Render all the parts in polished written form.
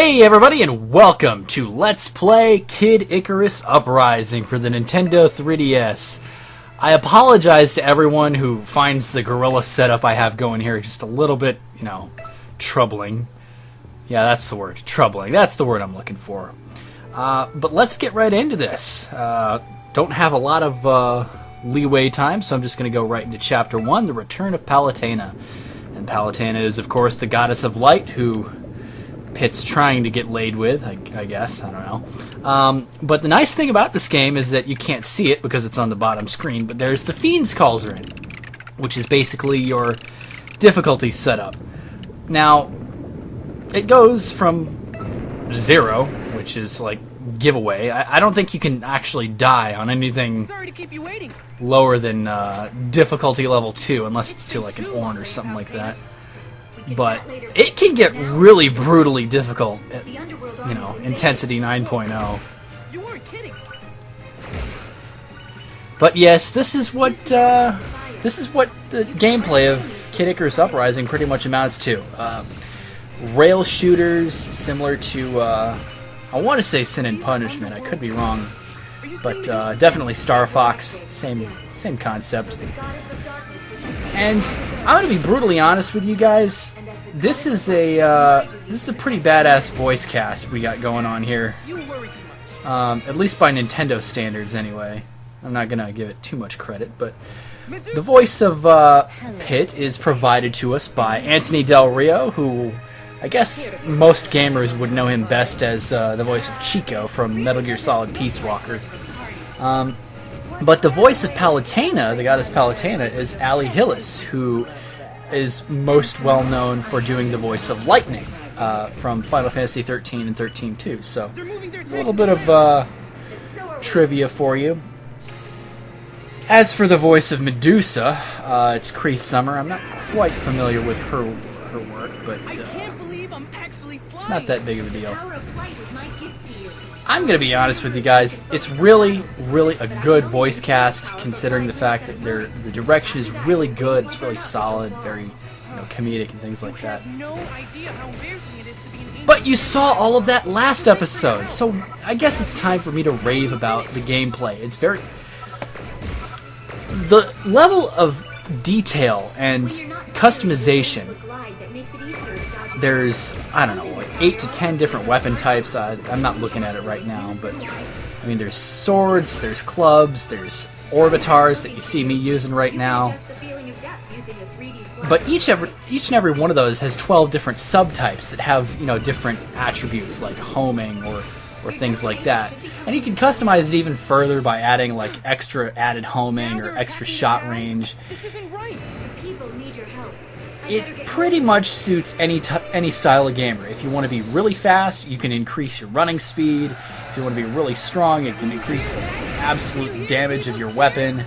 Hey everybody, and welcome to Let's Play Kid Icarus Uprising for the Nintendo 3DS. I apologize to everyone who finds the gorilla setup I have going here just a little bit, troubling. Yeah, that's the word, troubling. That's the word I'm looking for. But let's get right into this. Don't have a lot of leeway time, so I'm just going to go right into Chapter 1, The Return of Palutena. And Palutena is, of course, the goddess of light who Pitt's trying to get laid with, I guess. I don't know. But the nice thing about this game is that you can't see it because it's on the bottom screen, but there's the Fiend's Cauldron, which is basically your difficulty setup. Now, it goes from 0, which is like giveaway. I don't think you can actually die on anything lower than difficulty level 2, unless it's to like an Orn or something like that. But it can get really brutally difficult at, intensity 9.0. You weren't kidding. But yes, this is what the gameplay of Kid Icarus Uprising pretty much amounts to. Rail shooters similar to I want to say Sin and Punishment. I could be wrong, but definitely Star Fox. Same concept. And I'm gonna be brutally honest with you guys. This is a pretty badass voice cast we got going on here. At least by Nintendo standards, anyway. I'm not gonna give it too much credit, but the voice of Pitt is provided to us by Anthony Del Rio, who I guess most gamers would know him best as the voice of Chico from Metal Gear Solid Peace Walker. But the voice of Palutena, the goddess Palutena, is Ali Hillis, who is most well known for doing the voice of Lightning from Final Fantasy 13 and 13-2. So, it's a little bit of trivia for you. As for the voice of Medusa, it's Cree Summer. I'm not quite familiar with her work, but it's not that big of a deal. I'm going to be honest with you guys, it's really, really a good voice cast, considering the fact that the direction is really good, it's really solid, very comedic and things like that. But you saw all of that last episode, so I guess it's time for me to rave about the gameplay. It's very... The level of detail and customization, there's, I don't know, like 8 to 10 different weapon types. I'm not looking at it right now, but I mean, there's swords, there's clubs, there's Orbitars that you see me using right now. But each and every one of those has 12 different subtypes that have, different attributes like homing or things like that. And you can customize it even further by adding like extra added homing or extra shot range. It pretty much suits any style of gamer. If you want to be really fast, you can increase your running speed. If you want to be really strong, it can increase the absolute damage of your weapon.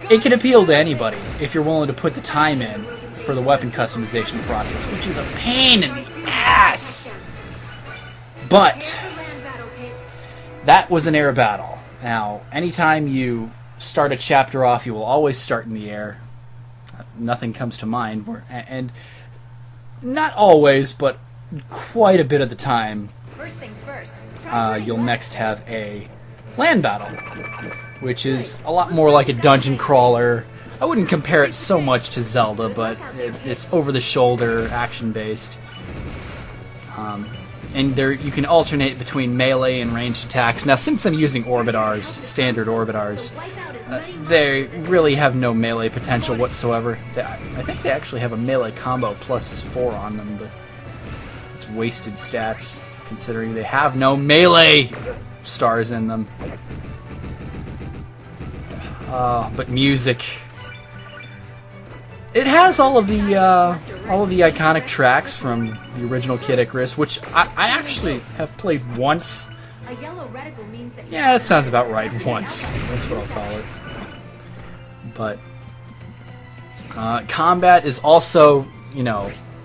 It can appeal to anybody if you're willing to put the time in for the weapon customization process, which is a pain in the ass. But that was an air battle. Now, anytime you start a chapter off, you will always start in the air. Nothing comes to mind, and not always, but quite a bit of the time, you'll next have a land battle, which is a lot more like a dungeon crawler. I wouldn't compare it so much to Zelda, but it's over-the-shoulder, action-based. And there you can alternate between melee and ranged attacks. Now, since I'm using Orbitars, standard Orbitars, they really have no melee potential whatsoever. I think they actually have a melee combo +4 on them, but it's wasted stats, considering they have no melee stars in them. But music... It has all of the iconic tracks from the original Kid Icarus, which I actually have played once. Yeah, that sounds about right. Once. That's what I'll call it. But combat is also,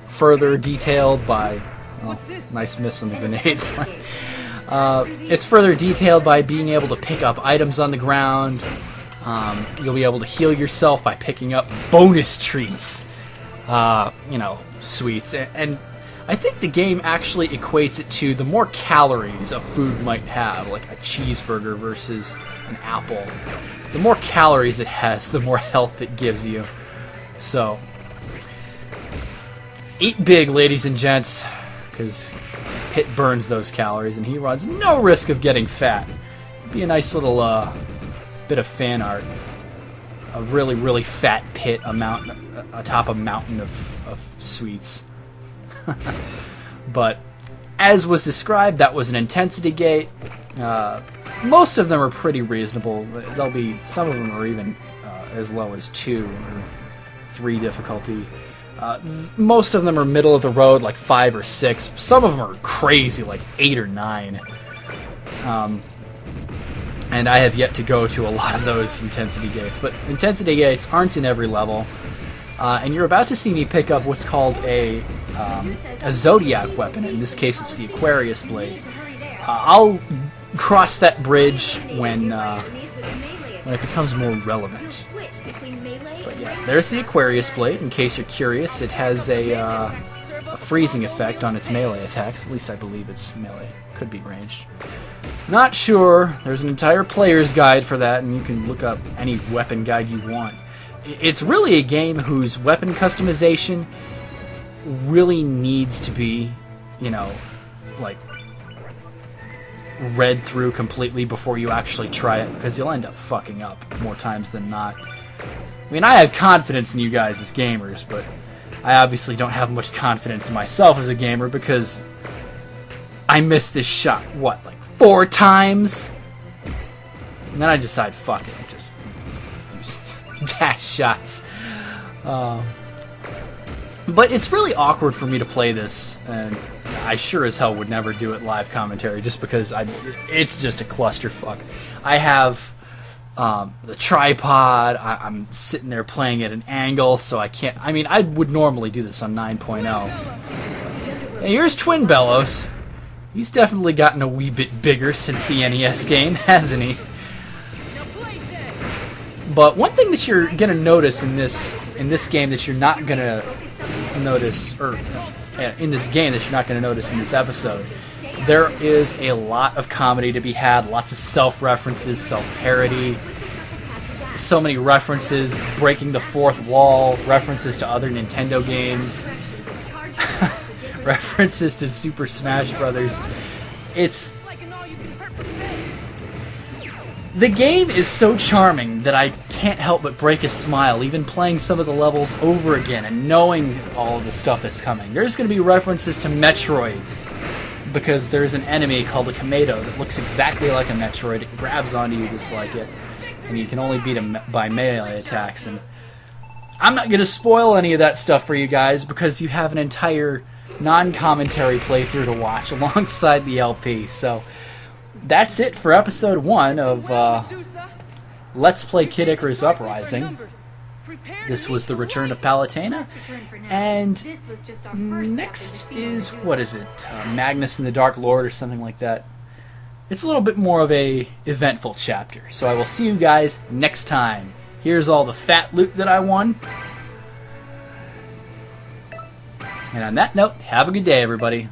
further detailed by... Oh, nice miss on the grenades. It's further detailed by being able to pick up items on the ground. You'll be able to heal yourself by picking up bonus treats. Sweets. And I think the game actually equates it to the more calories a food might have, like a cheeseburger versus an apple. The more calories it has, the more health it gives you. So, eat big, ladies and gents, because Pit burns those calories and he runs no risk of getting fat. Be a nice little bit of fan art. A really, really fat Pit atop a mountain of sweets. But as was described, that was an intensity gate. Most of them are pretty reasonable. Some of them are even as low as 2 or 3 difficulty. Most of them are middle of the road, like 5 or 6. Some of them are crazy, like 8 or 9. And I have yet to go to a lot of those intensity gates. But intensity gates aren't in every level. And you're about to see me pick up what's called a Zodiac weapon. In this case, it's the Aquarius blade. I'll cross that bridge when it becomes more relevant. But yeah, there's the Aquarius blade. In case you're curious, it has a freezing effect on its melee attacks. At least I believe it's melee. Could be ranged. Not sure. There's an entire player's guide for that, and you can look up any weapon guide you want. It's really a game whose weapon customization really needs to be, like, read through completely before you actually try it, because you'll end up fucking up more times than not. I mean, I have confidence in you guys as gamers, but I obviously don't have much confidence in myself as a gamer, because I missed this shot, like 4 times? And then I decide, fuck it, just use dash shots. But it's really awkward for me to play this, and I sure as hell would never do it live commentary, just because it's just a clusterfuck. I have the tripod, I'm sitting there playing at an angle, so I can't... I mean, I would normally do this on 9.0. And here's Twinbellows. He's definitely gotten a wee bit bigger since the NES game, hasn't he? But one thing that you're gonna notice in this game that you're not gonna notice, or in this game that you're not gonna notice in this episode, there is a lot of comedy to be had, lots of self-references, self-parody, so many references, breaking the fourth wall, references to other Nintendo games. References to Super Smash Brothers. The game is so charming that I can't help but break a smile, even playing some of the levels over again and knowing all of the stuff that's coming. There's going to be references to Metroids, because there's an enemy called a Kamado that looks exactly like a Metroid. It grabs onto you just like it, and you can only beat him by melee attacks. And I'm not going to spoil any of that stuff for you guys, because you have an entire non-commentary playthrough to watch alongside the LP. So that's it for episode 1 of Let's Play Kid Icarus Uprising. This was the return of Palutena, and next is, what is it, Magnus and the Dark Lord or something like that. It's a little bit more of a eventful chapter, so I will see you guys next time. Here's all the fat loot that I won. And on that note, have a good day, everybody.